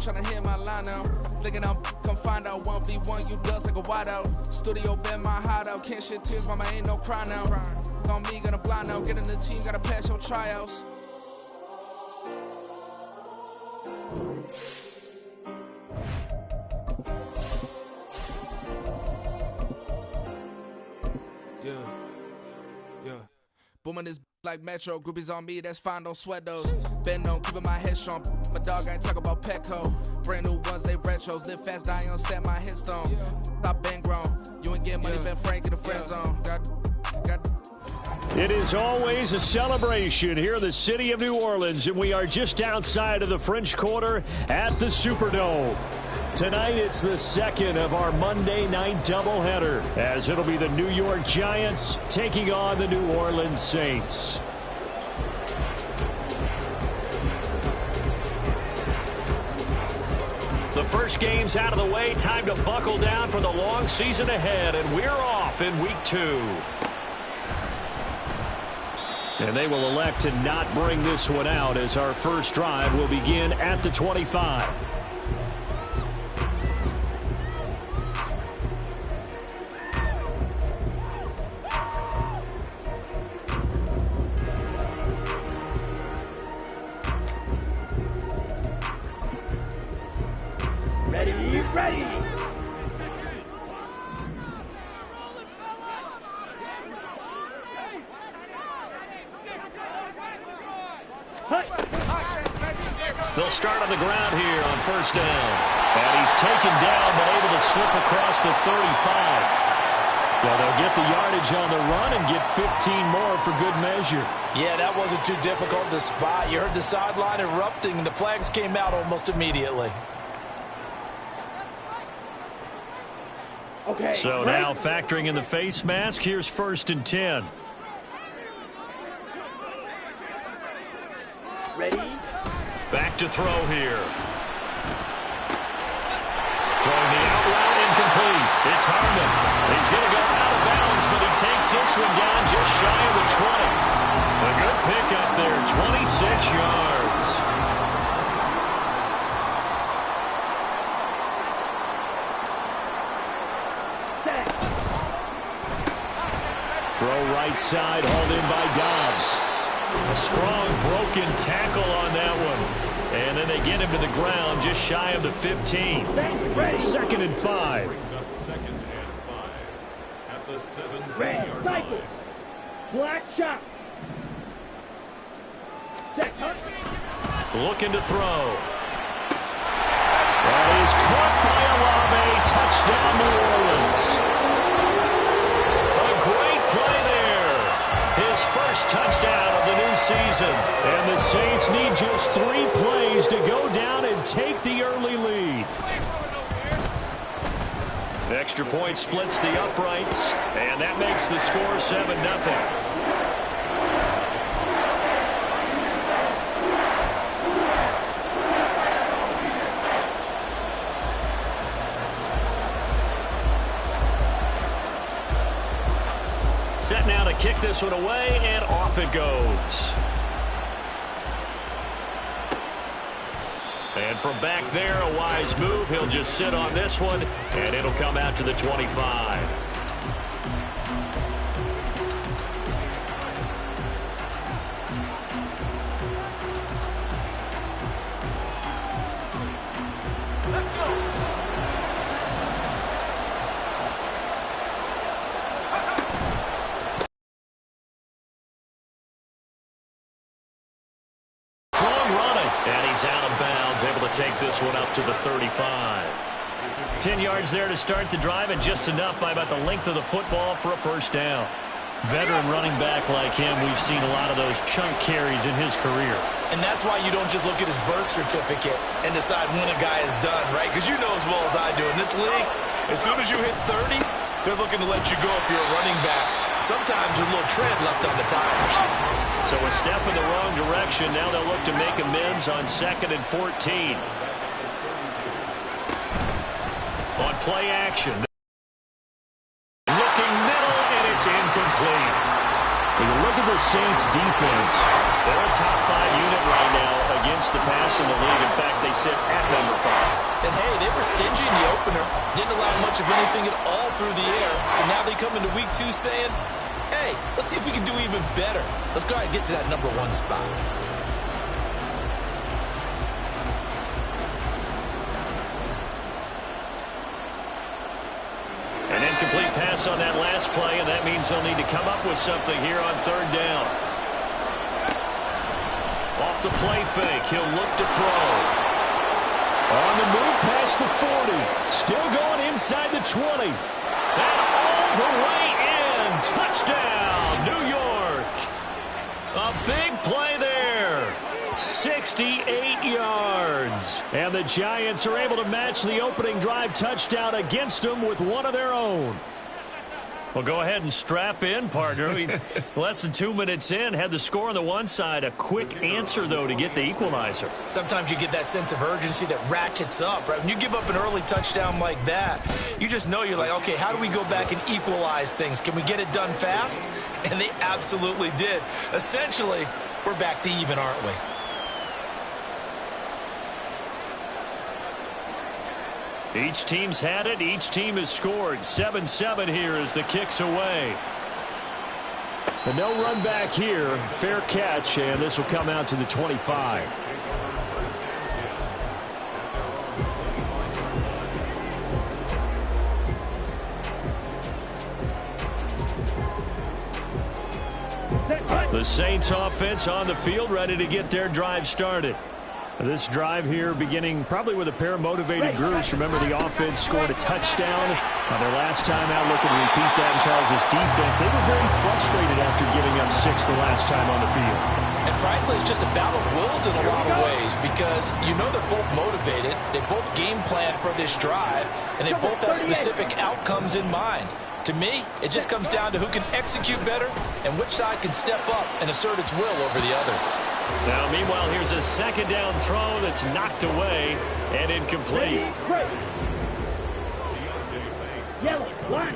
tryna hit my line now. Thinking I'm come find out 1v1, you dust like a wideout. Studio been my hideout, can't shed tears, mama ain't no cry now. On me, gonna blind now, get in the team, gotta pass your tryouts. Yeah. Booming this like Metro, groupies on me, that's fine, don't sweat those. Been on, keeping my head strong. My dog ain't talk about Petco. Brand new ones, they retros. Live fast, die on set, my headstone. Stop been grown. You ain't get money, been frank in the friend zone. Got. It is always a celebration here in the city of New Orleans, and we are just outside of the French Quarter at the Superdome. Tonight, it's the second of our Monday night doubleheader, as it'll be the New York Giants taking on the New Orleans Saints. The first game's out of the way. Time to buckle down for the long season ahead, and we're off in week 2. And they will elect to not bring this one out, as our first drive will begin at the 25. Ready. They'll start on the ground here on first down. And he's taken down, but able to slip across the 35. Well, they'll get the yardage on the run and get 15 more for good measure. Yeah, that wasn't too difficult to spot. You heard the sideline erupting, and the flags came out almost immediately. Okay. So now factoring in the face mask, here's 1st and 10. Ready? Back to throw here. Throwing the out route, incomplete. It's Harmon. He's going to go out of bounds, but he takes this one down just shy of the 20. A good pickup there, 26 yards. Throw right side, hauled in by Dobbs. A strong broken tackle on that one. And then they get him to the ground just shy of the 15. 2nd and 5. Brings up 2nd and 5 at the 17-yard line. Black shot. Looking to throw. That is caught by Olave. Touchdown, New Orleans. A great play there. His first touchdown of the new season. And the Saints need just 3 plays to go down and take the early lead. The extra point splits the uprights, and that makes the score 7-0. Set now to kick this one away, and off it goes. And from back there, a wise move. He'll just sit on this one, and it'll come out to the 25. Out of bounds, able to take this one up to the 35. 10 yards there to start the drive, and just enough by about the length of the football for a first down. Veteran running back like him, we've seen a lot of those chunk carries in his career. And that's why you don't just look at his birth certificate and decide when a guy is done, right? Because you know as well as I do, in this league, as soon as you hit 30, they're looking to let you go if you're a running back. Sometimes there's a little tread left on the tires. So a step in the wrong direction. Now they'll look to make amends on 2nd and 14. On play action. Looking middle, and it's incomplete. When you look look at the Saints defense. They're a top 5 unit right now against the pass in the league. In fact, they sit at number 5. And hey, they were stingy in the opener. Didn't allow much of anything at all through the air. So now they come into week 2 saying, hey, let's see if we can do even better. Let's go ahead and get to that number 1 spot. An incomplete pass on that last play, and that means they'll need to come up with something here on 3rd down. Off the play fake, he'll look to throw. On the move past the 40. Still going inside the 20. And all the way in. Touchdown, New York. A big play there. 68 yards. And the Giants are able to match the opening drive touchdown against them with one of their own. Well, go ahead and strap in, partner. Less than 2 minutes in, had the score on the one side. A quick answer, though, to get the equalizer. Sometimes you get that sense of urgency that ratchets up, right? When you give up an early touchdown like that, you just know you're like, okay, how do we go back and equalize things? Can we get it done fast? And they absolutely did. Essentially, we're back to even, aren't we? Each team's had it. Each team has scored. 7-7 here as the kick's away. But no run back here. Fair catch, and this will come out to the 25. The Saints offense on the field, ready to get their drive started. This drive here beginning probably with a pair of motivated groups. Remember, the offense scored a touchdown on their last time out. Looking to repeat that in Charles' defense. They were very frustrated after giving up 6 the last time on the field. And frankly, it's just a battle of wills in a lot of ways because you know they're both motivated. They both game plan for this drive, and they both have specific outcomes in mind. To me, it just comes down to who can execute better and which side can step up and assert its will over the other. Now, meanwhile, here's a 2nd down throw that's knocked away and incomplete. Yellow, line.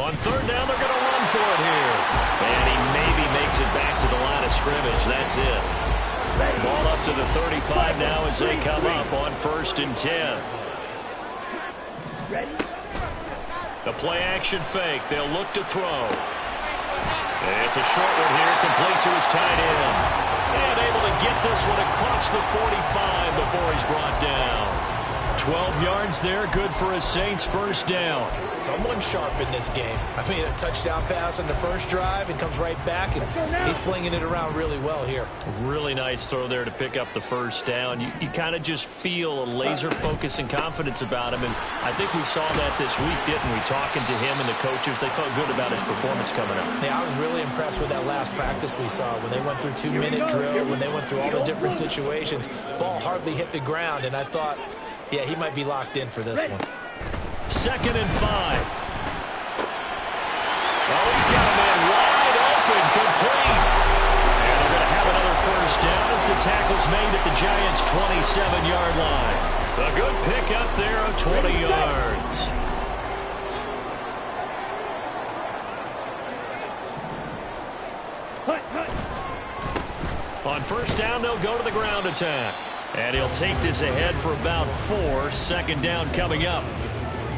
On 3rd down, they're going to run for it here. And he maybe makes it back to the line of scrimmage. That's it. Ball up to the 35 now as they come up on 1st and 10. Ready? The play-action fake. They'll look to throw. And it's a short one here, complete to his tight end. And able to get this one across the 45 before he's brought down. 12 yards there, good for a Saints 1st down. Someone sharp in this game. I mean, a touchdown pass on the first drive and comes right back, and he's flinging it around really well here. Really nice throw there to pick up the 1st down. You kind of just feel a laser focus and confidence about him, and I think we saw that this week, didn't we? Talking to him and the coaches, they felt good about his performance coming up. Yeah, I was really impressed with that last practice we saw when they went through 2-minute drill, when they went through all the different situations. Ball hardly hit the ground, and I thought, yeah, he might be locked in for this one. 2nd and 5. Oh, he's got a man wide open, complete. And they're going to have another 1st down as the tackle's made at the Giants' 27-yard line. A good pick up there of 20 yards. On 1st down, they'll go to the ground attack. And he'll take this ahead for about 4. 2nd down coming up.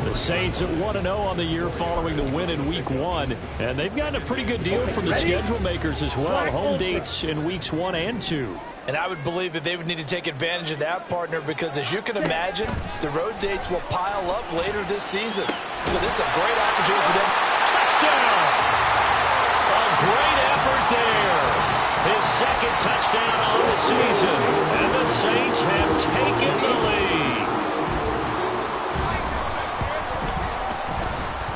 The Saints at 1-0 on the year following the win in Week 1. And they've gotten a pretty good deal from the schedule makers as well. Home dates in Weeks 1 and 2. And I would believe that they would need to take advantage of that, partner, because as you can imagine, the road dates will pile up later this season. So this is a great opportunity for them. Touchdown! A great effort there. His 2nd touchdown on the season. And the Saints have taken the lead.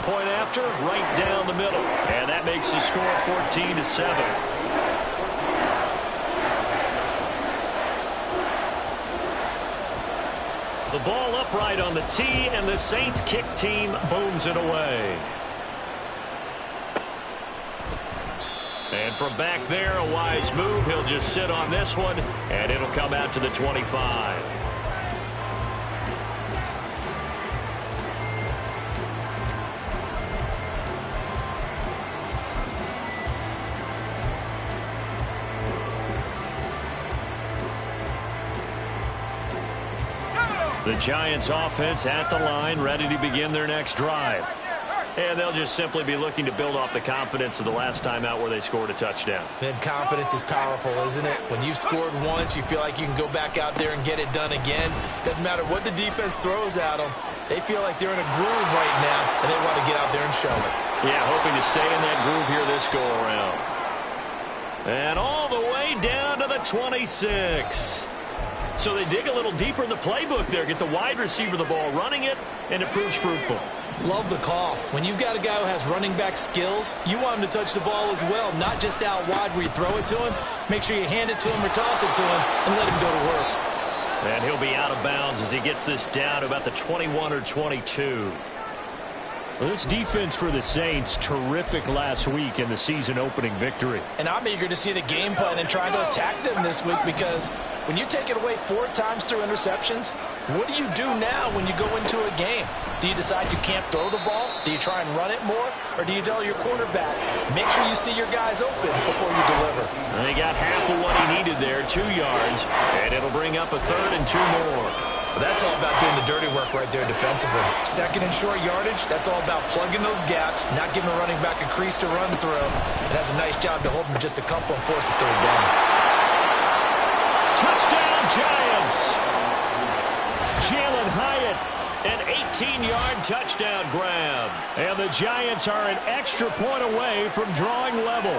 Point after, right down the middle. And that makes the score 14-7. The ball upright on the tee, and the Saints kick team booms it away. And from back there, a wise move. He'll just sit on this one, and it'll come out to the 25. The Giants offense at the line, ready to begin their next drive. And they'll just simply be looking to build off the confidence of the last time out where they scored a touchdown. And confidence is powerful, isn't it? When you've scored once, you feel like you can go back out there and get it done again. Doesn't matter what the defense throws at them. They feel like they're in a groove right now, and they want to get out there and show it. Yeah, hoping to stay in that groove here this go-around. And all the way down to the 26. So they dig a little deeper in the playbook there, get the wide receiver the ball, running it, and it proves fruitful. Love the call. When you've got a guy who has running back skills, you want him to touch the ball as well, not just out wide where you throw it to him. Make sure you hand it to him or toss it to him and let him go to work. And he'll be out of bounds as he gets this down to about the 21 or 22. Well, this defense for the Saints, terrific last week in the season-opening victory. And I'm eager to see the game plan and trying to attack them this week, because when you take it away 4 times through interceptions, what do you do now when you go into a game? Do you decide you can't throw the ball? Do you try and run it more? Or do you tell your quarterback, make sure you see your guys open before you deliver? And he got half of what he needed there, 2 yards, and it'll bring up a 3rd and 2 more. That's all about doing the dirty work right there defensively. 2nd and short yardage, that's all about plugging those gaps, not giving a running back a crease to run through. It has a nice job to hold him just a couple and force a 3rd down. Touchdown, Giants! Jalen Hyatt, an 18-yard touchdown grab. And the Giants are an extra point away from drawing level.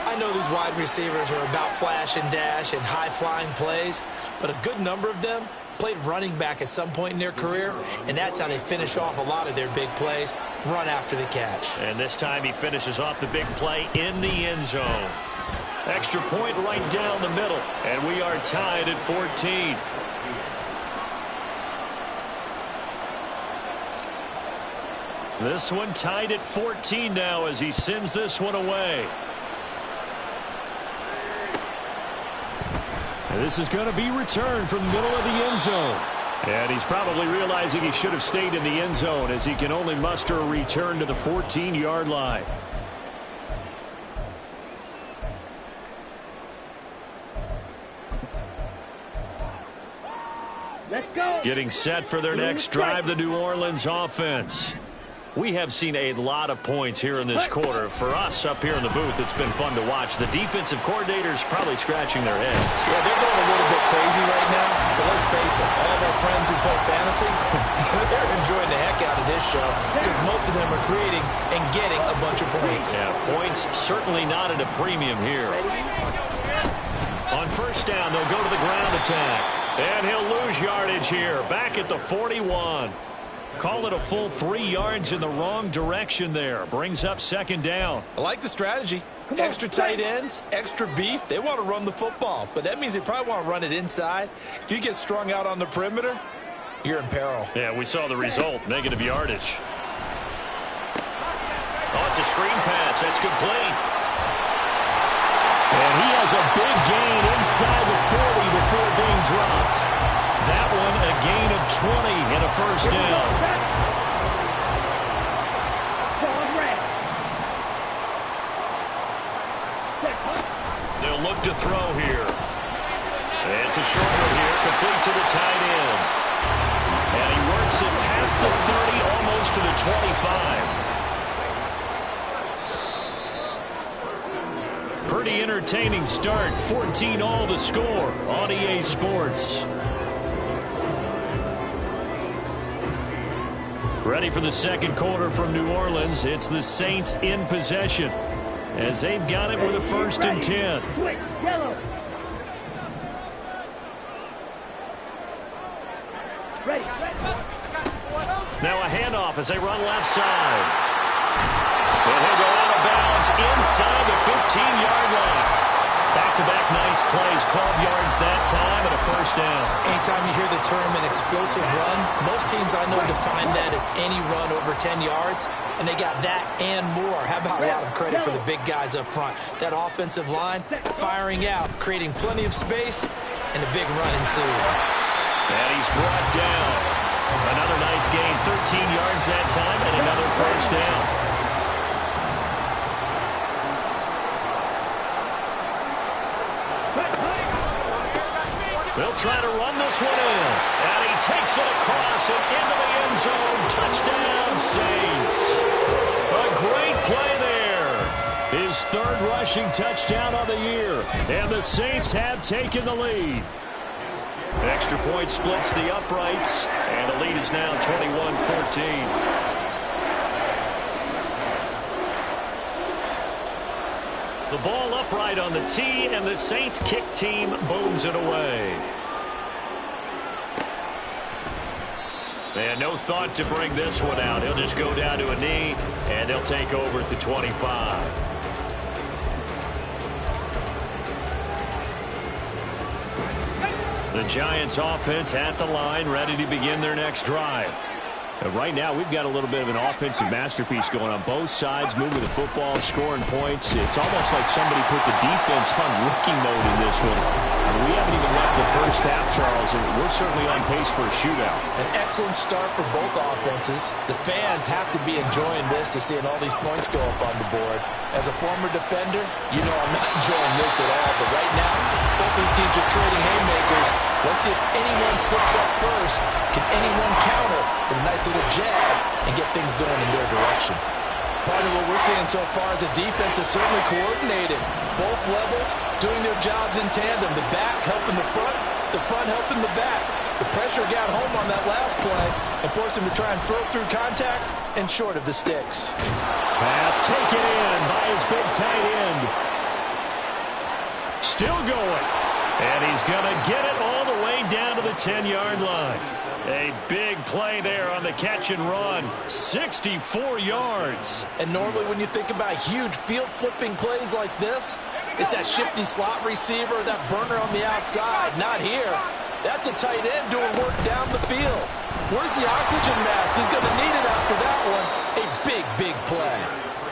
I know these wide receivers are about flash and dash and high-flying plays, but a good number of them played running back at some point in their career, and that's how they finish off a lot of their big plays, run after the catch. And this time he finishes off the big play in the end zone. Extra point right down the middle, and we are tied at 14. This one tied at 14 now as he sends this one away. And this is going to be returned from the middle of the end zone. And he's probably realizing he should have stayed in the end zone as he can only muster a return to the 14-yard line. Let's go. Getting set for their next drive, the New Orleans offense. We have seen a lot of points here in this quarter. For us up here in the booth, it's been fun to watch. The defensive coordinators probably scratching their heads. Yeah, they're going a little bit crazy right now, but let's face it, all of our friends who play fantasy, they're enjoying the heck out of this show because most of them are creating and getting a bunch of points. Yeah, points certainly not at a premium here. On 1st down, they'll go to the ground attack. And he'll lose yardage here, back at the 41. Call it a full 3 yards in the wrong direction there. Brings up 2nd down. I like the strategy. Extra tight ends, extra beef. They want to run the football, but that means they probably want to run it inside. If you get strung out on the perimeter, you're in peril. Yeah, we saw the result, negative yardage. Oh, it's a screen pass. That's complete. And he has a big gain inside the 40 before being dropped. That one a gain of 20 and a 1st down. They'll look to throw here. It's a short one here, complete to the tight end. And he works it past the 30, almost to the 25. Pretty entertaining start. 14 all the score on EA Sports. Ready for the 2nd quarter from New Orleans. It's the Saints in possession as they've got it with a 1st and 10. Quick, yellow. Ready. Now a handoff as they run left side. And he'll go out of bounds inside the 15-yard line. Back-to-back nice plays, 12 yards that time and a 1st down. Anytime you hear the term an explosive run, most teams I know define that as any run over 10 yards, and they got that and more. How about a lot of credit for the big guys up front? That offensive line firing out, creating plenty of space, and a big run ensued. And he's brought down. Another nice gain, 13 yards that time, and another 1st down. They'll try to run this one in. And he takes it across and into the end zone. Touchdown, Saints. A great play there. His third rushing touchdown of the year. And the Saints have taken the lead. Extra point splits the uprights. And the lead is now 21-14. The ball upright on the tee, and the Saints kick team booms it away. And no thought to bring this one out. He'll just go down to a knee, and they'll take over at the 25. The Giants offense at the line, ready to begin their next drive. Right now, we've got a little bit of an offensive masterpiece going on both sides, moving the football, scoring points. It's almost like somebody put the defense on rookie mode in this one. I mean, we haven't even left the first half, Charles, and we're certainly on pace for a shootout. An excellent start for both offenses. The fans have to be enjoying this to seeing all these points go up on the board. As a former defender, you know I'm not enjoying this at all, but right now, both these teams just trading haymakers. Let's see if anyone slips up first. Can anyone counter with a nice little jab and get things going in their direction? Part of what we're seeing so far is the defense is certainly coordinated. Both levels doing their jobs in tandem. The back helping the front helping the back. The pressure got home on that last play and forced him to try and throw through contact and short of the sticks. Pass taken in by his big tight end. Still going. And he's going to get it all the way down to the 10-yard line. A big play there on the catch and run. 64 yards. And normally when you think about huge field-flipping plays like this, it's that shifty slot receiver, that burner on the outside. Not here. That's a tight end doing work down the field. Where's the oxygen mask? He's going to need it after that one. A big, big play.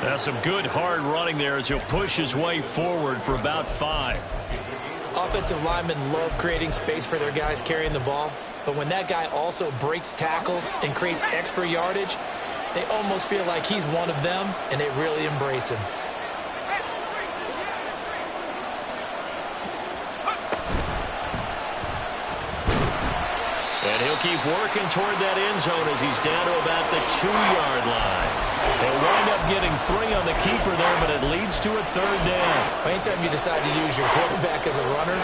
That's some good hard running there as he'll push his way forward for about 5. Offensive linemen love creating space for their guys carrying the ball, but when that guy also breaks tackles and creates extra yardage, they almost feel like he's one of them, and they really embrace him. And he'll keep working toward that end zone as he's down to about the 2-yard line. He'll wind up getting 3 on the keeper there, but it leads to a 3rd down. Anytime you decide to use your quarterback as a runner,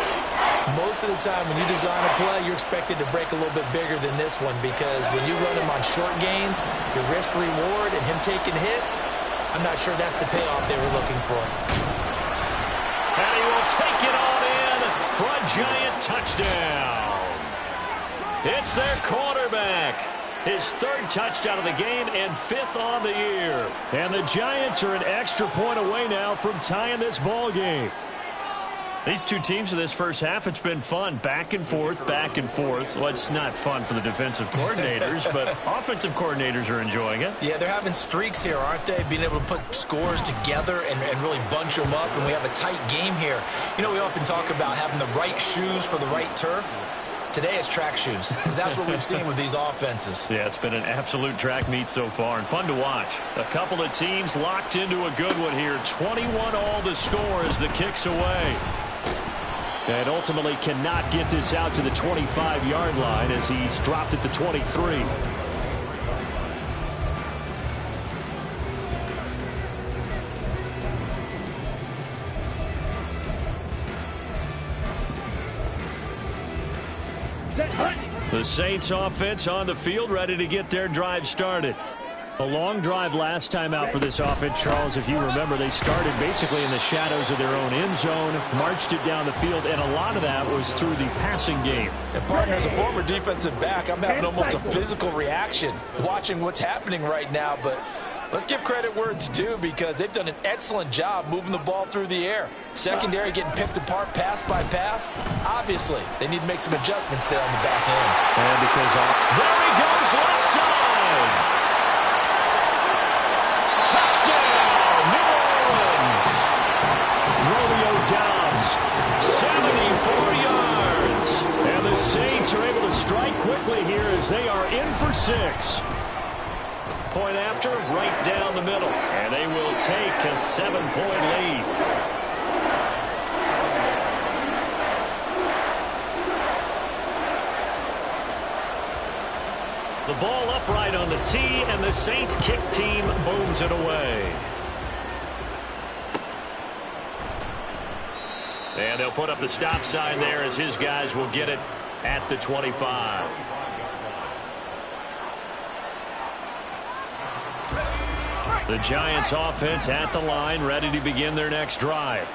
most of the time when you design a play, you're expected to break a little bit bigger than this one because when you run him on short gains, your risk-reward and him taking hits, I'm not sure that's the payoff they were looking for. And he will take it on in for a Giant touchdown. It's their quarterback. His 3rd touchdown of the game and 5th on the year. And the Giants are an extra point away now from tying this ball game. These two teams in this first half, it's been fun. Back and forth, back and forth. Well, it's not fun for the defensive coordinators, but offensive coordinators are enjoying it. Yeah, they're having streaks here, aren't they? Being able to put scores together and really bunch them up, and we have a tight game here. You know, we often talk about having the right shoes for the right turf. Today it's track shoes, because that's what we've seen with these offenses. Yeah, it's been an absolute track meet so far, and fun to watch. A couple of teams locked into a good one here. 21 all the score as the kick's away. And ultimately cannot get this out to the 25-yard line as he's dropped at the 23. The Saints offense on the field, ready to get their drive started. A long drive last time out for this offense, Charles. If you remember, they started basically in the shadows of their own end zone, marched it down the field, and a lot of that was through the passing game. And partner, as a former defensive back, I'm having almost a physical reaction watching what's happening right now, but let's give credit where it's due because they've done an excellent job moving the ball through the air. Secondary getting picked apart pass by pass. Obviously, they need to make some adjustments there on the back end. And because there he goes left side. Touchdown, New Orleans. Romeo Doubs, 74 yards. And the Saints are able to strike quickly here as they are in for 6. Point after, right down the middle. And they will take a 7-point lead. PAT, and the Saints kick team booms it away. And they'll put up the stop sign there as his guys will get it at the 25. The Giants offense at the line, ready to begin their next drive.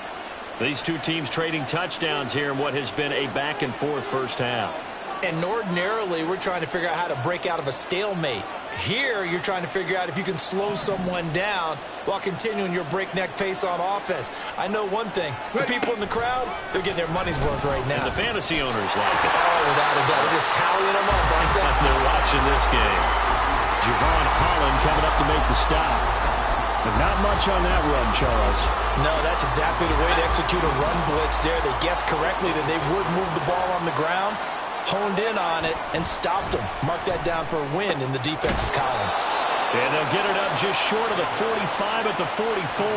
These two teams trading touchdowns here in what has been a back-and-forth first half. And ordinarily, we're trying to figure out how to break out of a stalemate. Here, you're trying to figure out if you can slow someone down while continuing your breakneck pace on offense. I know one thing. The people in the crowd, they're getting their money's worth right now. And the fantasy owners like it. Oh, without a doubt. They're just tallying them up, aren't they? They're watching this game. Javon Holland coming up to make the stop. But not much on that run, Charles. No, that's exactly the way to execute a run blitz there. They guessed correctly that they would move the ball on the ground, honed in on it, and stopped them. Mark that down for a win in the defense's column. And they'll get it up just short of the 45 at the 44.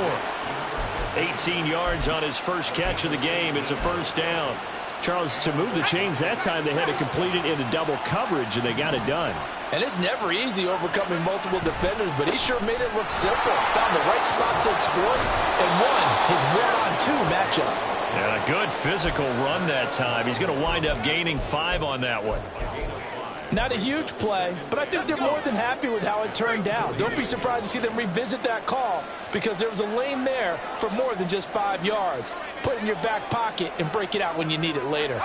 18 yards on his first catch of the game. It's a first down. Charles, to move the chains that time, they had to complete it into double coverage, and they got it done. And it's never easy overcoming multiple defenders, but he sure made it look simple. Found the right spot to exploit and won his one-on-two matchup. And a good physical run that time. He's going to wind up gaining 5 on that one. Not a huge play, but I think they're more than happy with how it turned out. Don't be surprised to see them revisit that call because there was a lane there for more than just 5 yards. Put it in your back pocket and break it out when you need it later.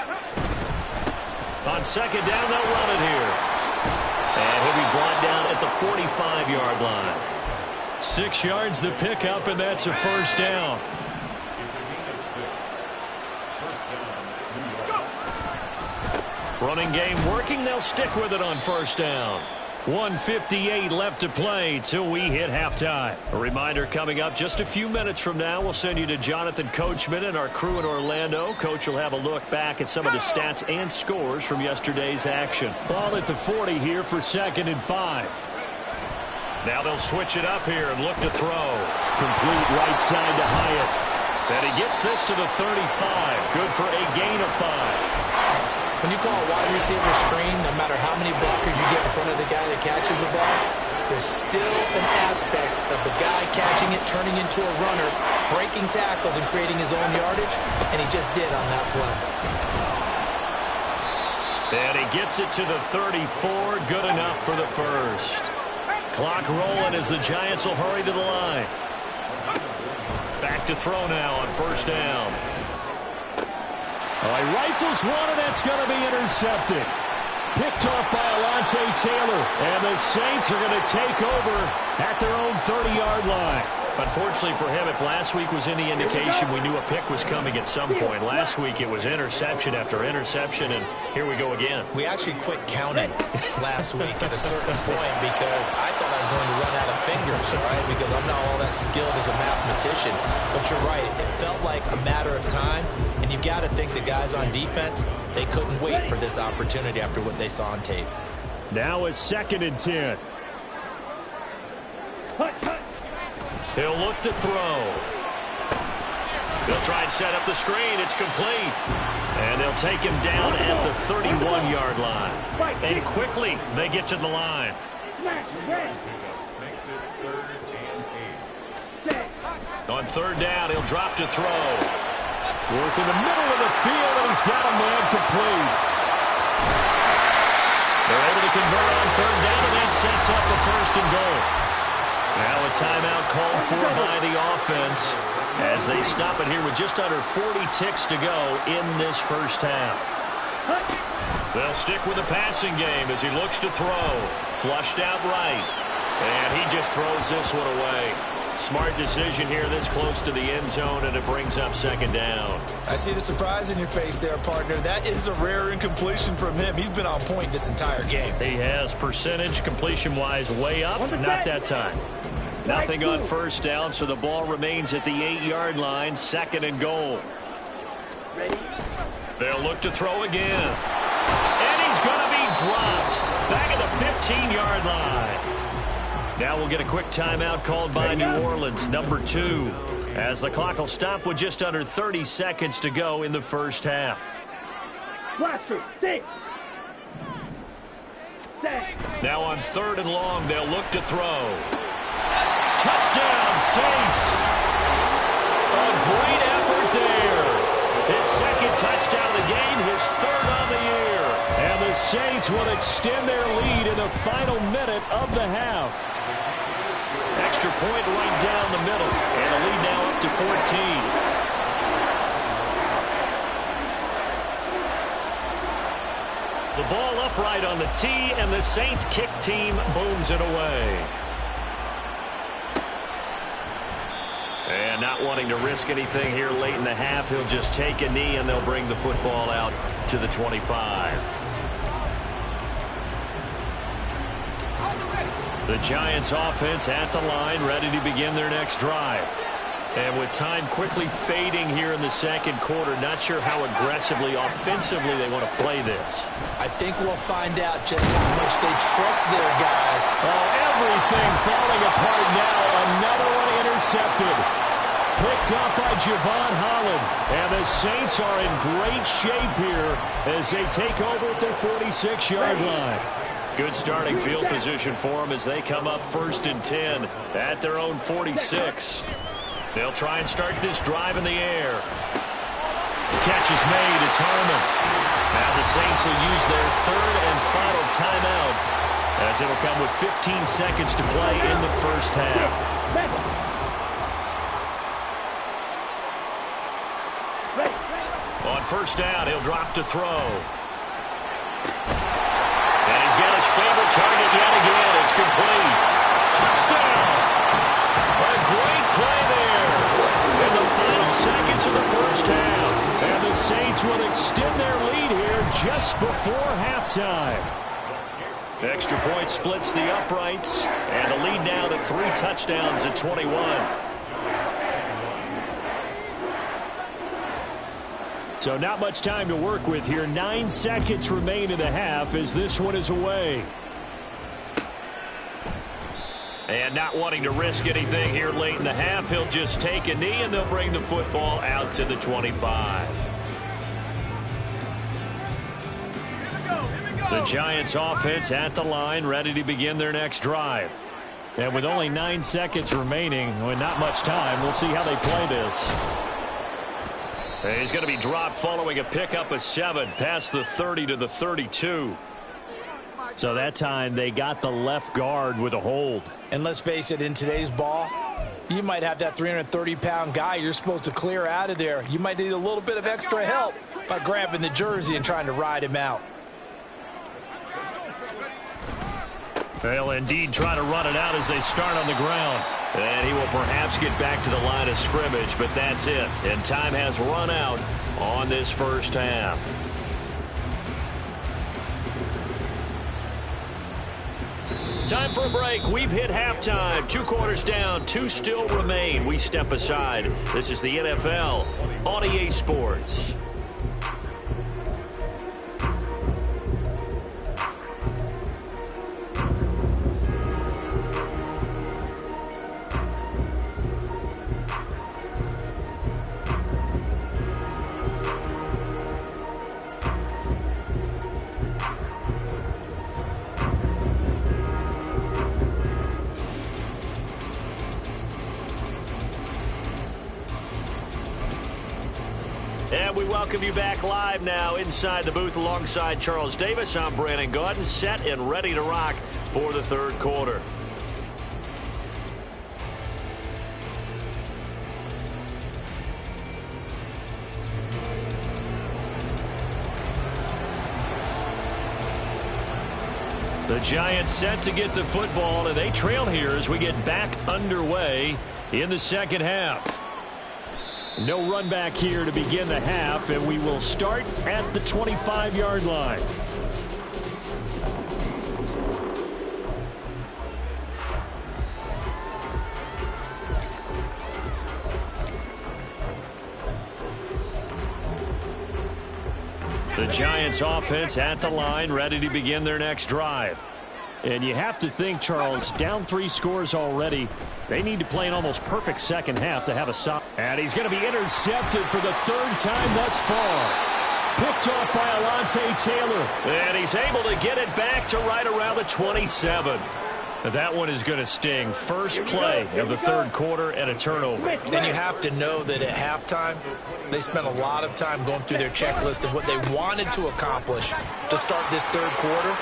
On second down, they'll run it here. And he'll be brought down at the 45-yard line. 6 yards the pickup, and that's a first down. Running game working. They'll stick with it on first down. 1:58 left to play till we hit halftime. A reminder coming up just a few minutes from now. We'll send you to Jonathan Coachman and our crew in Orlando. Coach will have a look back at some of the stats and scores from yesterday's action. Ball at the 40 here for 2nd and 5. Now they'll switch it up here and look to throw. Complete right side to Hyatt. And he gets this to the 35. Good for a gain of 5. When you call a wide receiver screen, no matter how many blockers you get in front of the guy that catches the ball, there's still an aspect of the guy catching it, turning into a runner, breaking tackles and creating his own yardage, and he just did on that play. And he gets it to the 34. Good enough for the first. Clock rolling as the Giants will hurry to the line. Back to throw now on first down. He rifles one, and that's going to be intercepted. Picked off by Alontae Taylor, and the Saints are going to take over at their own 30-yard line. Unfortunately for him, if last week was any indication, we knew a pick was coming at some point. Last week it was interception after interception, and here we go again. We actually quit counting last week at a certain point because I thought I was going to run out of fingers, right? Because I'm not all that skilled as a mathematician. But you're right. It felt like a matter of time, and you got to think the guys on defense, they couldn't wait for this opportunity after what they saw on tape. Now it's 2nd and 10. He'll look to throw. They'll try and set up the screen. It's complete. And they'll take him down at the 31-yard line. And quickly, they get to the line. Makes it 3rd and 8. On 3rd down, he'll drop to throw. Work in the middle of the field, and he's got a man complete. They're able to convert on 3rd down, and that sets up the 1st and goal. Now a timeout called for by the offense as they stop it here with just under 40 ticks to go in this first half. They'll stick with the passing game as he looks to throw. Flushed out right. And he just throws this one away. Smart decision here this close to the end zone, and it brings up 2nd down. I see the surprise in your face there, partner. That is a rare incompletion from him. He's been on point this entire game. He has percentage completion-wise way up, not that time. Nothing on 1st down, so the ball remains at the 8-yard line, 2nd and goal. They'll look to throw again. And he's going to be dropped back at the 15-yard line. Now we'll get a quick timeout called by New Orleans, number 2, as the clock will stop with just under 30 seconds to go in the first half. Blaster, 6. Now on 3rd and long, they'll look to throw. Touchdown, Saints! A great effort there. His 2nd touchdown of the game, his 3rd on the year. And the Saints will extend their lead in the final minute of the half. Extra point right down the middle. And the lead now up to 14. The ball upright on the tee, and the Saints kick team booms it away. And not wanting to risk anything here late in the half, he'll just take a knee, and they'll bring the football out to the 25. The Giants offense at the line, ready to begin their next drive. And with time quickly fading here in the 2nd quarter, not sure how aggressively, offensively they want to play this. I think we'll find out just how much they trust their guys. Oh, everything falling apart now. Another one intercepted. Picked up by Javon Holland. And the Saints are in great shape here as they take over at their 46-yard line. Good starting field position for them as they come up 1st and 10 at their own 46. They'll try and start this drive in the air. The catch is made. It's Harmon. Now the Saints will use their 3rd and final timeout as it'll come with 15 seconds to play in the 1st half. On 1st down, he'll drop to throw. And he's got his favorite target yet again. It's complete. Touchdown! A great play there in the final seconds of the 1st half. And the Saints will extend their lead here just before halftime. Extra point splits the uprights, and the lead now to 3 touchdowns at 21. So not much time to work with here. 9 seconds remain in the half as this one is away. And not wanting to risk anything here late in the half, he'll just take a knee, and they'll bring the football out to the 25. The Giants offense at the line, ready to begin their next drive. And with only 9 seconds remaining, with not much time, we'll see how they play this. He's going to be dropped following a pickup of 7 past the 30 to the 32. So that time they got the left guard with a hold. And let's face it, in today's ball, you might have that 330-pound guy you're supposed to clear out of there. You might need a little bit of extra help by grabbing the jersey and trying to ride him out. They'll indeed try to run it out as they start on the ground. And he will perhaps get back to the line of scrimmage, but that's it. And time has run out on this 1st half. Time for a break. We've hit halftime. 2 quarters down. 2 still remain. We step aside. This is the NFL on EA Sports. And we welcome you back live now inside the booth alongside Charles Davis. I'm Brandon Gaudin, set and ready to rock for the 3rd quarter. The Giants set to get the football, and they trail here as we get back underway in the 2nd half. No run back here to begin the half, and we will start at the 25-yard line. The Giants offense at the line, ready to begin their next drive. And you have to think, Charles, down 3 scores already. They need to play an almost perfect 2nd half to have a stop. And he's going to be intercepted for the 3rd time thus far. picked off by Alontae Taylor. And he's able to get it back to right around the 27. That one is going to sting. First play of the third quarter and a turnover. And you have to know that at halftime, they spent a lot of time going through their checklist of what they wanted to accomplish to start this third quarter.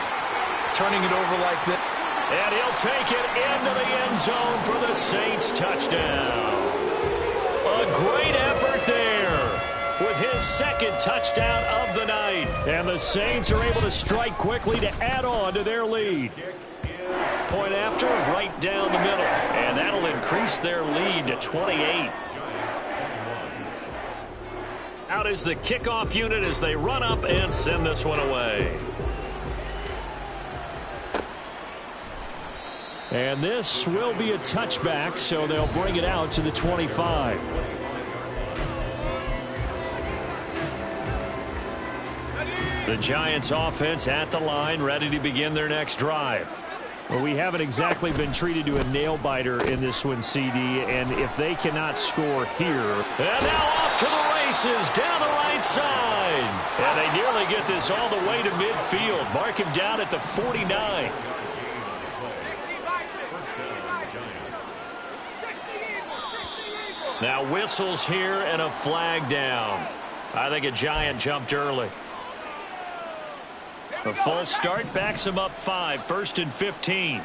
Turning it over like this. And he'll take it into the end zone for the Saints touchdown. A great effort there with his second touchdown of the night. And the Saints are able to strike quickly to add on to their lead. Point after, right down the middle. And that'll increase their lead to 28. Out is the kickoff unit as they run up and send this one away. And this will be a touchback, so they'll bring it out to the 25. The Giants offense at the line, ready to begin their next drive. Well, we haven't exactly been treated to a nail-biter in this one, CD, and if they cannot score here. And now off to the races, down the right side. And they nearly get this all the way to midfield. Mark him down at the 49. Now whistles here and a flag down. I think a Giant jumped early. A false start backs him up 5, 1st and 15.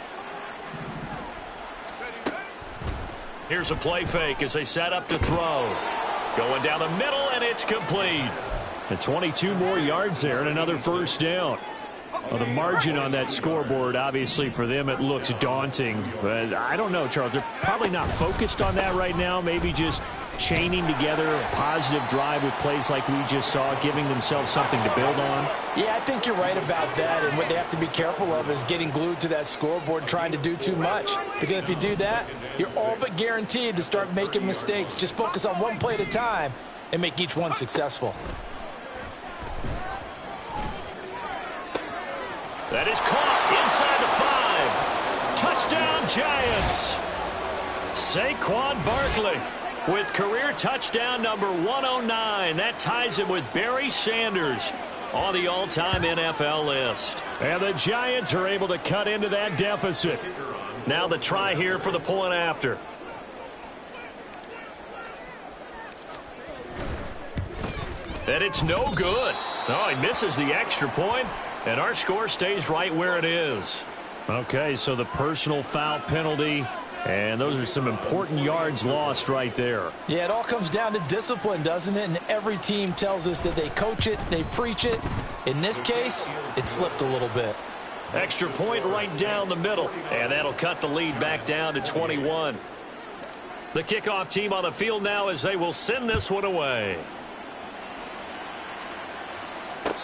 Here's a play fake as they set up to throw. Going down the middle, and it's complete. And 22 more yards there and another first down. Well, the margin on that scoreboard, obviously, for them, it looks daunting. But I don't know, Charles. They're probably not focused on that right now. Maybe just chaining together a positive drive with plays like we just saw, giving themselves something to build on. Yeah, I think you're right about that. And what they have to be careful of is getting glued to that scoreboard, trying to do too much. Because if you do that, you're all but guaranteed to start making mistakes. Just focus on one play at a time and make each one successful. That is caught inside the 5. Touchdown, Giants. Saquon Barkley with career touchdown number 109. That ties him with Barry Sanders on the all-time NFL list. And the Giants are able to cut into that deficit. Now the try here for the point after. And it's no good. Oh, he misses the extra point. And our score stays right where it is. Okay, so the personal foul penalty, and those are some important yards lost right there. Yeah, it all comes down to discipline, doesn't it? And every team tells us that they coach it, they preach it. In this case, it slipped a little bit. Extra point right down the middle, and that'll cut the lead back down to 21. The kickoff team on the field now as they will send this one away.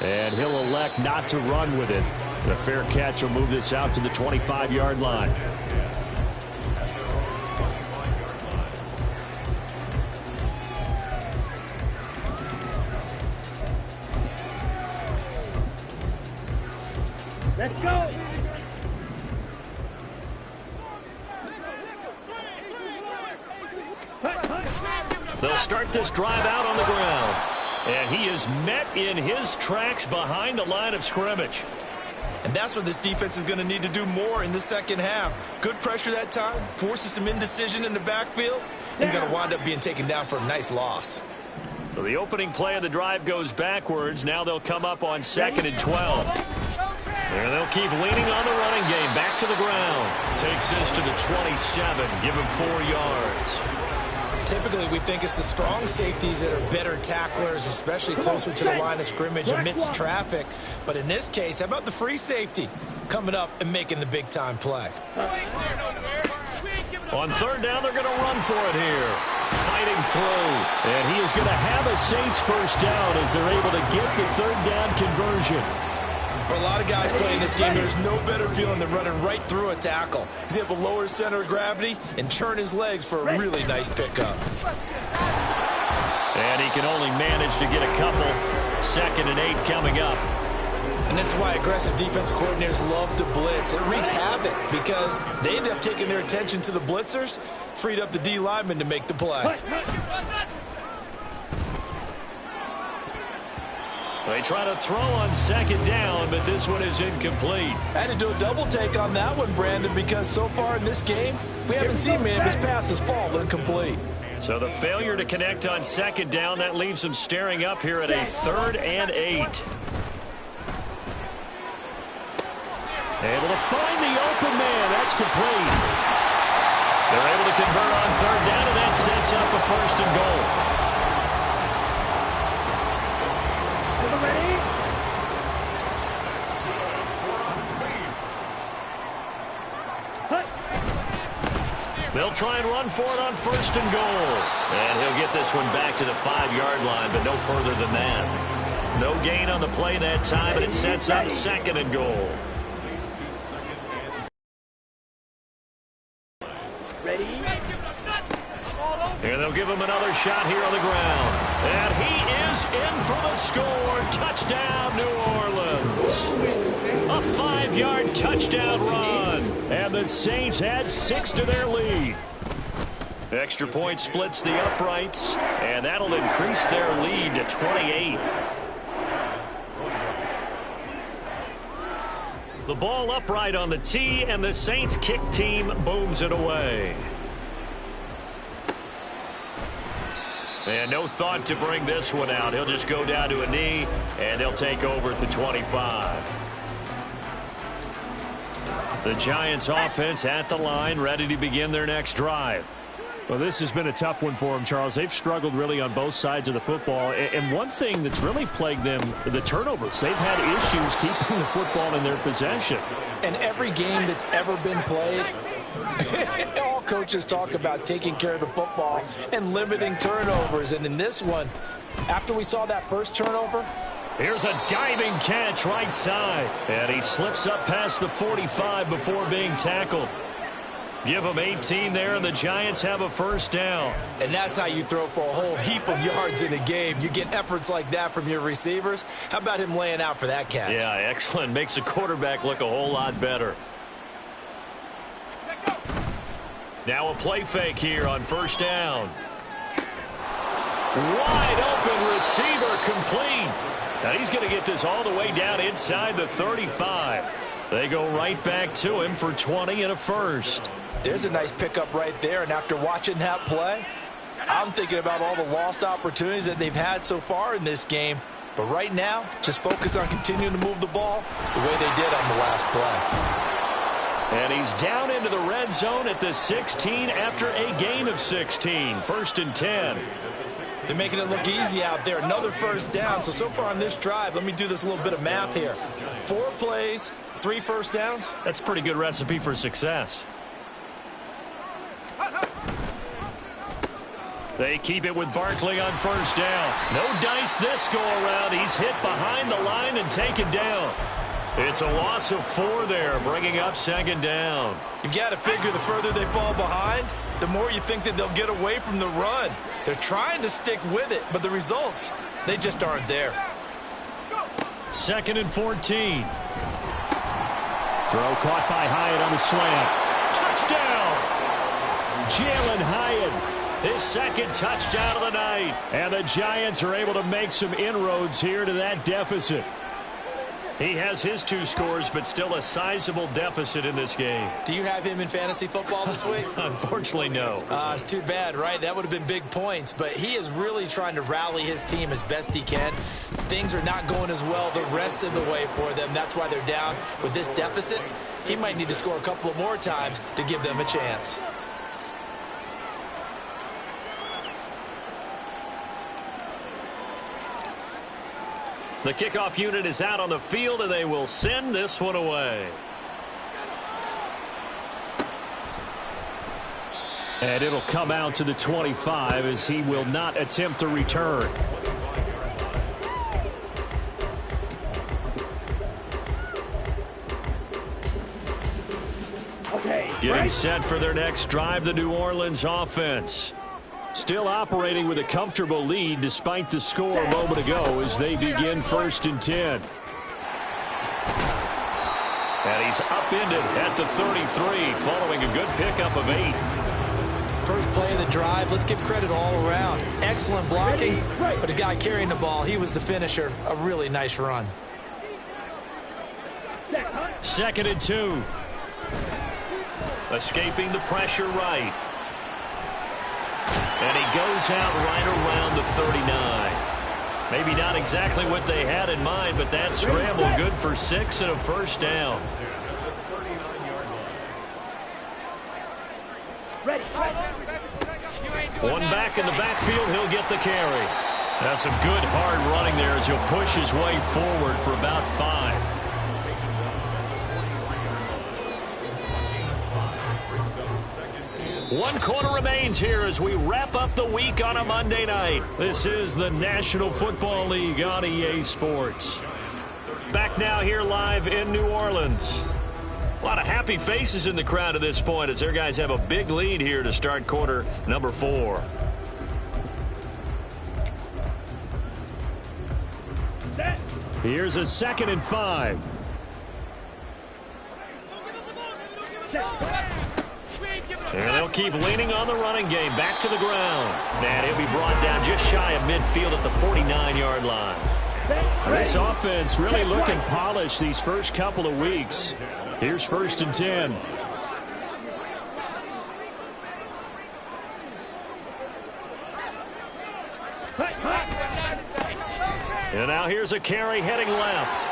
And he'll elect not to run with it. The fair catch will move this out to the 25-yard line. Let's go. They'll start this drive out on the ground. And he is met in his tracks behind the line of scrimmage. And that's what this defense is going to need to do more in the second half. Good pressure that time, forces some indecision in the backfield. He's going to wind up being taken down for a nice loss. So the opening play of the drive goes backwards. Now they'll come up on 2nd and 12. And they'll keep leaning on the running game. Back to the ground. Takes this to the 27. Give him 4 yards. Typically, we think it's the strong safeties that are better tacklers, especially closer to the line of scrimmage amidst traffic. But in this case, how about the free safety coming up and making the big-time play? On 3rd down, they're going to run for it here. Fighting through. And he is going to have a Saints first down as they're able to get the 3rd down conversion. For a lot of guys playing this game, there's no better feeling than running right through a tackle. He's able to lower his center of gravity and churn his legs for a really nice pickup. And he can only manage to get a couple. 2nd and 8 coming up. And this is why aggressive defensive coordinators love to blitz. It wreaks havoc because they end up taking their attention to the blitzers, freed up the D lineman to make the play. They try to throw on second down, but this one is incomplete. I had to do a double take on that one, Brandon, because so far in this game, we haven't seen many of his passes fall incomplete. So the failure to connect on second down, that leaves them staring up here at a 3rd and 8. Able to find the open man. That's complete. They're able to convert on 3rd down, and that sets up a 1st and goal. They'll try and run for it on 1st and goal. And he'll get this one back to the 5-yard line, but no further than that. No gain on the play that time, and it sets up 2nd and goal. Ready? And they'll give him another shot here on the ground. And he is in for the score. Touchdown, New Orleans. A 5-yard touchdown run. And the Saints add 6 to their lead. Extra point splits the uprights, and that'll increase their lead to 28. The ball upright on the tee, and the Saints kick team booms it away. And no thought to bring this one out. He'll just go down to a knee, and they'll take over at the 25. The Giants offense at the line, ready to begin their next drive. Well, this has been a tough one for them, Charles. They've struggled really on both sides of the football. And one thing that's really plagued them, the turnovers. They've had issues keeping the football in their possession. And every game that's ever been played, all coaches talk about taking care of the football and limiting turnovers. And in this one, after we saw that first turnover, here's a diving catch right side. And he slips up past the 45 before being tackled. Give them 18 there, and the Giants have a 1st down. And that's how you throw for a whole heap of yards in a game. You get efforts like that from your receivers. How about him laying out for that catch? Yeah, excellent. Makes the quarterback look a whole lot better. Now a play fake here on 1st down. Wide open receiver complete. Now he's going to get this all the way down inside the 35. They go right back to him for 20 and a 1st. There's a nice pickup right there, and after watching that play, I'm thinking about all the lost opportunities that they've had so far in this game. But right now, just focus on continuing to move the ball the way they did on the last play. And he's down into the red zone at the 16 after a gain of 16. 1st and 10. They're making it look easy out there. Another 1st down. So far on this drive, let me do this little bit of math here. 4 plays, 3 1st downs. That's a pretty good recipe for success. They keep it with Barkley on 1st down. No dice this go around. He's hit behind the line and taken down. It's a loss of 4 there, bringing up 2nd down. You've got to figure the further they fall behind, the more you think that they'll get away from the run. They're trying to stick with it, but the results, they just aren't there. 2nd and 14. Throw caught by Hyatt on the slant. Touchdown! Jalen Hyatt. His 2nd touchdown of the night. And the Giants are able to make some inroads here to that deficit. He has his 2 scores, but still a sizable deficit in this game. Do you have him in fantasy football this week? Unfortunately, no. It's too bad, right? That would have been big points, but he is really trying to rally his team as best he can. Things are not going as well the rest of the way for them. That's why they're down with this deficit. He might need to score a couple of more times to give them a chance. The kickoff unit is out on the field, and they will send this one away. And it'll come out to the 25 as he will not attempt to return. Okay. Getting set for their next drive, the New Orleans offense. Still operating with a comfortable lead despite the score a moment ago as they begin 1st and 10. And he's upended at the 33 following a good pickup of 8. First play of the drive, let's give credit all around. Excellent blocking, but the guy carrying the ball, he was the finisher. A really nice run. 2nd and 2. Escaping the pressure right. And he goes out right around the 39. Maybe not exactly what they had in mind, but that scramble good for 6 and a first down. One back in the backfield, he'll get the carry. That's some good hard running there as he'll push his way forward for about 5. One quarter remains here as we wrap up the week on a Monday night. This is the National Football League on EA Sports. Back now here live in New Orleans. A lot of happy faces in the crowd at this point as their guys have a big lead here to start quarter number 4. Here's a 2nd and 5. And they'll keep leaning on the running game. Back to the ground. And he'll be brought down just shy of midfield at the 49-yard line. This offense really looking polished these first couple of weeks. Here's 1st and 10. And now here's a carry heading left.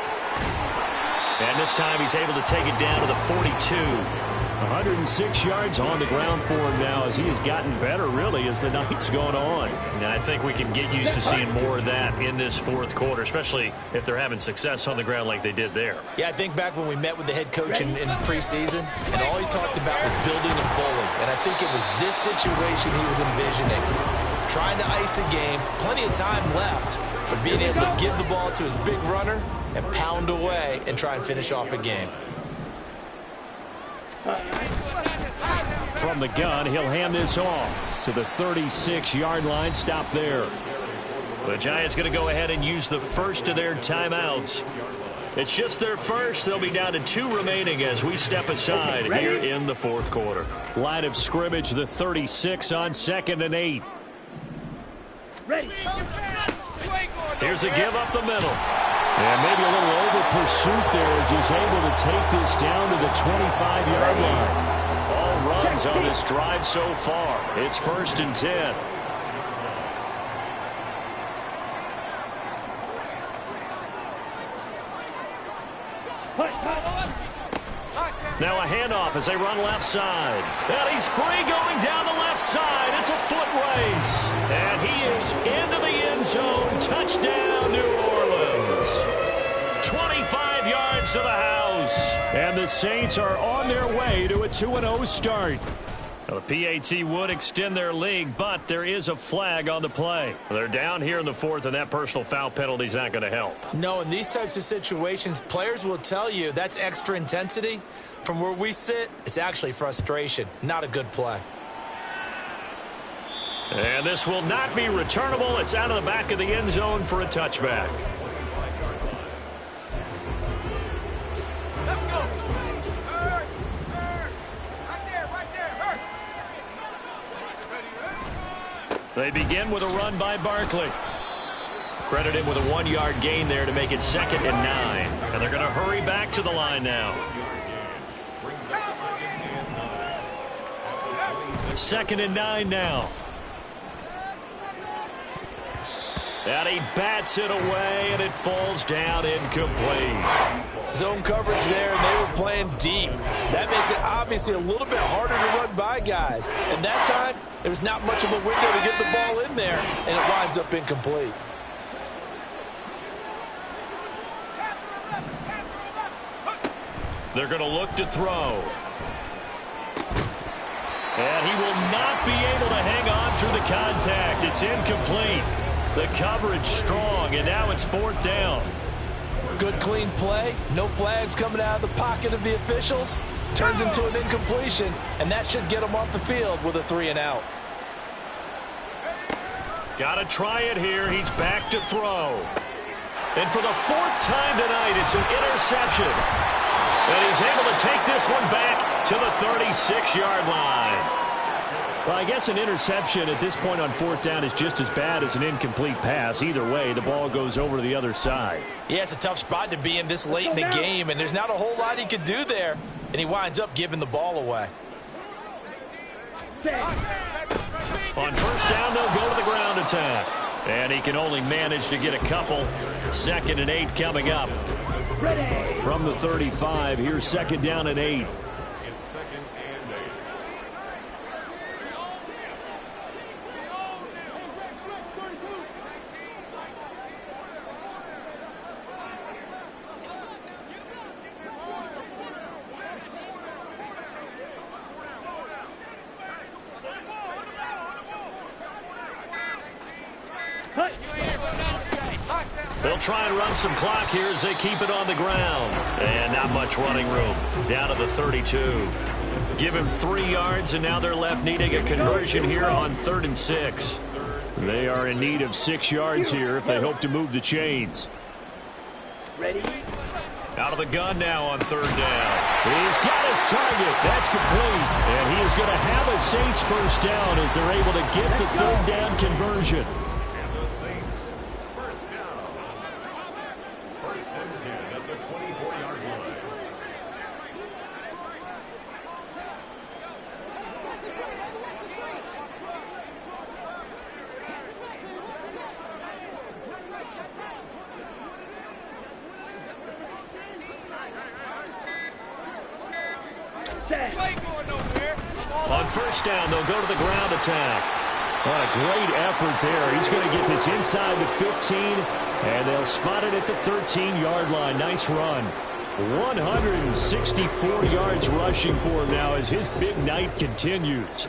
And this time he's able to take it down to the 42. 106 yards on the ground for him now as he has gotten better, really, as the night's gone on. And I think we can get used to seeing more of that in this 4th quarter, especially if they're having success on the ground like they did there. Yeah, I think back when we met with the head coach in preseason, and all he talked about was building a bully. And I think it was this situation he was envisioning. Trying to ice a game, plenty of time left, but being able to give the ball to his big runner and pound away and try and finish off a game. From the gun, he'll hand this off to the 36-yard line. Stop there. The Giants going to go ahead and use the first of their timeouts. It's just their first. They'll be down to 2 remaining as we step aside here in the 4th quarter. Line of scrimmage, the 36 on 2nd and 8. Here's a give up the middle. And maybe a little over pursuit there as he's able to take this down to the 25-yard line. All runs on this drive so far. It's 1st and 10. Now a handoff as they run left side. And he's free going down the left side. It's a foot race. And he is into the end zone. Touchdown, New Orleans. 25 yards to the house. And the Saints are on their way to a 2-0 start. Now, the PAT would extend their lead, but there is a flag on the play. They're down here in the 4th, and that personal foul penalty is not going to help. No, in these types of situations, players will tell you that's extra intensity. From where we sit, it's actually frustration, not a good play. And this will not be returnable. It's out of the back of the end zone for a touchback. They begin with a run by Barkley. Credit him with a 1-yard gain there to make it 2nd and 9. And they're going to hurry back to the line now. 2nd and 9 now. And he bats it away, and it falls down incomplete. Zone coverage there, and they were playing deep. That makes it obviously a little bit harder to run by guys. And that time, there was not much of a window to get the ball in there, and it winds up incomplete. They're going to look to throw. And he will not be able to hang on through the contact. It's incomplete. The coverage strong, and now it's 4th down. Good, clean play. No flags coming out of the pocket of the officials. Turns into an incompletion, and that should get him off the field with a 3-and-out. Got to try it here. He's back to throw. And for the 4th time tonight, it's an interception. And he's able to take this one back to the 36-yard line. Well, I guess an interception at this point on fourth down is just as bad as an incomplete pass. Either way, the ball goes over to the other side. Yeah, it's a tough spot to be in this late in the game, and there's not a whole lot he could do there, and he winds up giving the ball away. On first down, they'll go to the ground attack. And he can only manage to get a couple. 2nd and 8 coming up. From the 35, here's 2nd down and 8. It's 2nd and 8. They'll try and run some clock here as they keep it on the ground. And not much running room. Down to the 32. Give him 3 yards, and now they're left needing a conversion here on 3rd and 6. They are in need of 6 yards here if they hope to move the chains. Out of the gun now on 3rd down. He's got his target. That's complete. And he is going to have a Saints first down as they're able to get the 3rd down conversion. And the Saints first down. 1st and 10 at the 24-yard line. On first down, they'll go to the ground attack. What a great effort there. He's going to get this inside the 15, and they'll spot it at the 13-yard line. Nice run. 164 yards rushing for him now as his big night continues.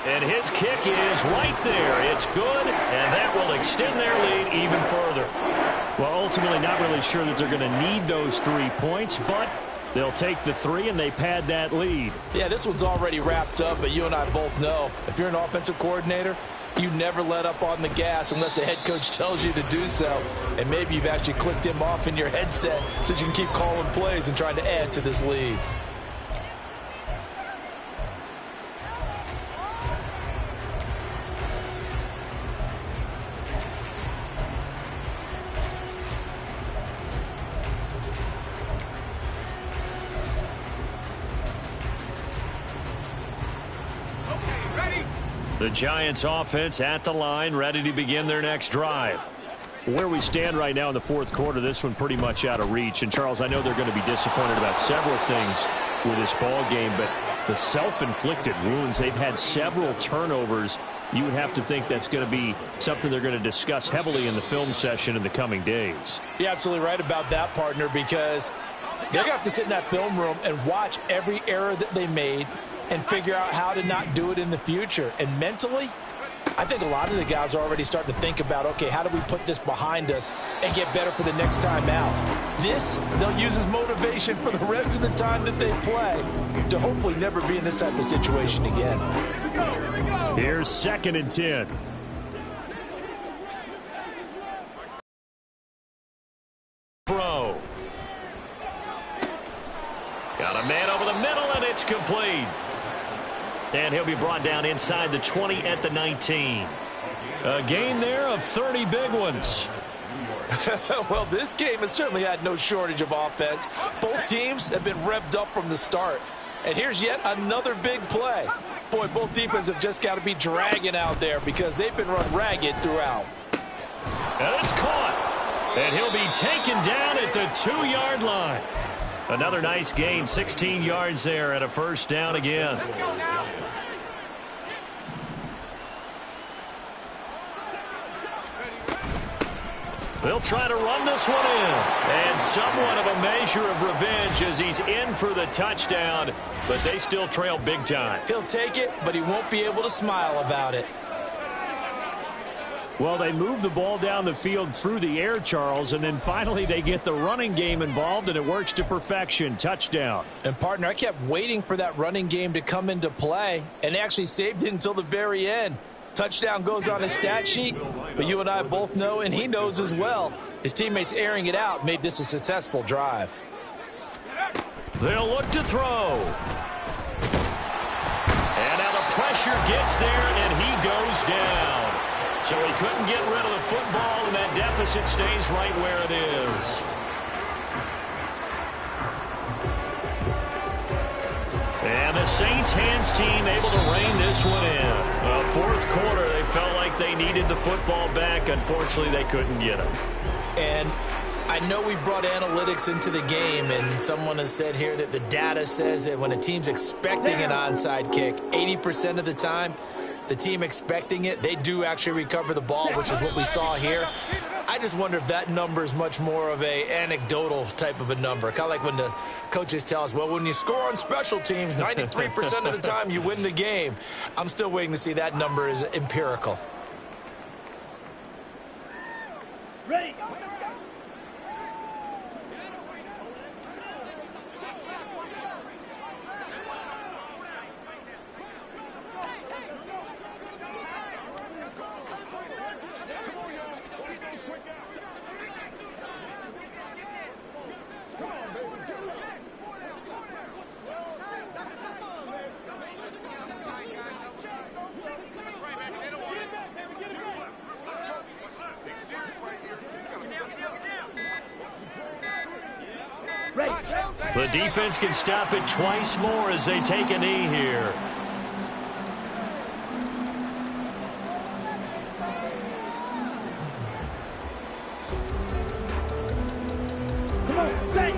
And his kick is right there. It's good, and that will extend their lead even further. Well, ultimately not really sure that they're going to need those 3 points, but they'll take the 3 and they pad that lead. Yeah, this one's already wrapped up, but you and I both know if you're an offensive coordinator, you never let up on the gas unless the head coach tells you to do so. And maybe you've actually clicked him off in your headset so you can keep calling plays and trying to add to this lead. The Giants offense at the line, ready to begin their next drive. Where we stand right now in the 4th quarter, this one pretty much out of reach. And, Charles, I know they're going to be disappointed about several things with this ball game, but the self-inflicted wounds, they've had several turnovers. You would have to think that's going to be something they're going to discuss heavily in the film session in the coming days. You're absolutely right about that, partner, because they're going to have to sit in that film room and watch every error that they made and figure out how to not do it in the future. And mentally, I think a lot of the guys are already starting to think about, okay, how do we put this behind us and get better for the next time out? This, they'll use as motivation for the rest of the time that they play to hopefully never be in this type of situation again. Here's 2nd and 10. Throw. Got a man over the middle, and it's complete. And he'll be brought down inside the 20 at the 19. A gain there of 30 big ones. Well, this game has certainly had no shortage of offense. Both teams have been revved up from the start. And here's yet another big play. Boy, both defenses have just got to be dragging out there because they've been run ragged throughout. And it's caught. And he'll be taken down at the 2-yard line. Another nice gain, 16 yards there and a first down again. They'll try to run this one in. And somewhat of a measure of revenge as he's in for the touchdown, but they still trail big time. He'll take it, but he won't be able to smile about it. Well, they move the ball down the field through the air, Charles, and then finally they get the running game involved, and it works to perfection. Touchdown. And, partner, I kept waiting for that running game to come into play, and actually saved it until the very end. Touchdown goes on his stat sheet, but you and I both know, and he knows as well, his teammates airing it out made this a successful drive. They'll look to throw. And now the pressure gets there, and he goes down. So he couldn't get rid of the football, and that deficit stays right where it is. And the Saints hands team able to rein this one in. Fourth quarter, they felt like they needed the football back. Unfortunately, they couldn't get it. And I know we brought analytics into the game, and someone has said here that the data says that when a team's expecting an onside kick, 80% of the time, the team expecting it, they do actually recover the ball, which is what we saw here. I just wonder if that number is much more of a anecdotal type of a number. Kind of like when the coaches tell us, well, when you score on special teams, 93% of the time you win the game. I'm still waiting to see that number is empirical. Ready. The defense can stop it twice more as they take a knee here. Come on, stay.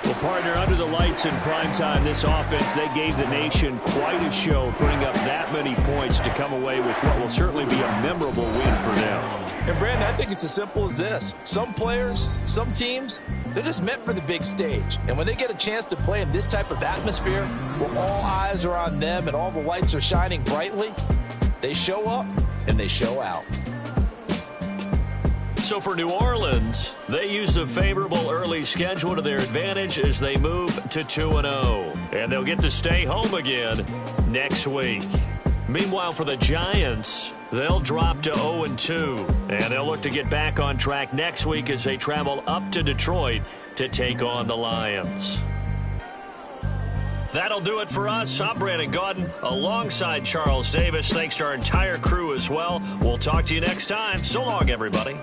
Well, partner, under the lights in primetime, this offense, they gave the nation quite a show, putting up that many points to come away with what will certainly be a memorable win for them. And, Brandon, I think it's as simple as this. Some players, some teams, they're just meant for the big stage. And when they get a chance to play in this type of atmosphere where all eyes are on them and all the lights are shining brightly, they show up and they show out. So for New Orleans, they used a favorable early schedule to their advantage as they move to 2-0. And they'll get to stay home again next week. Meanwhile, for the Giants, they'll drop to 0-2. And they'll look to get back on track next week as they travel up to Detroit to take on the Lions. That'll do it for us. I'm Brandon Gaudin alongside Charles Davis. Thanks to our entire crew as well. We'll talk to you next time. So long, everybody.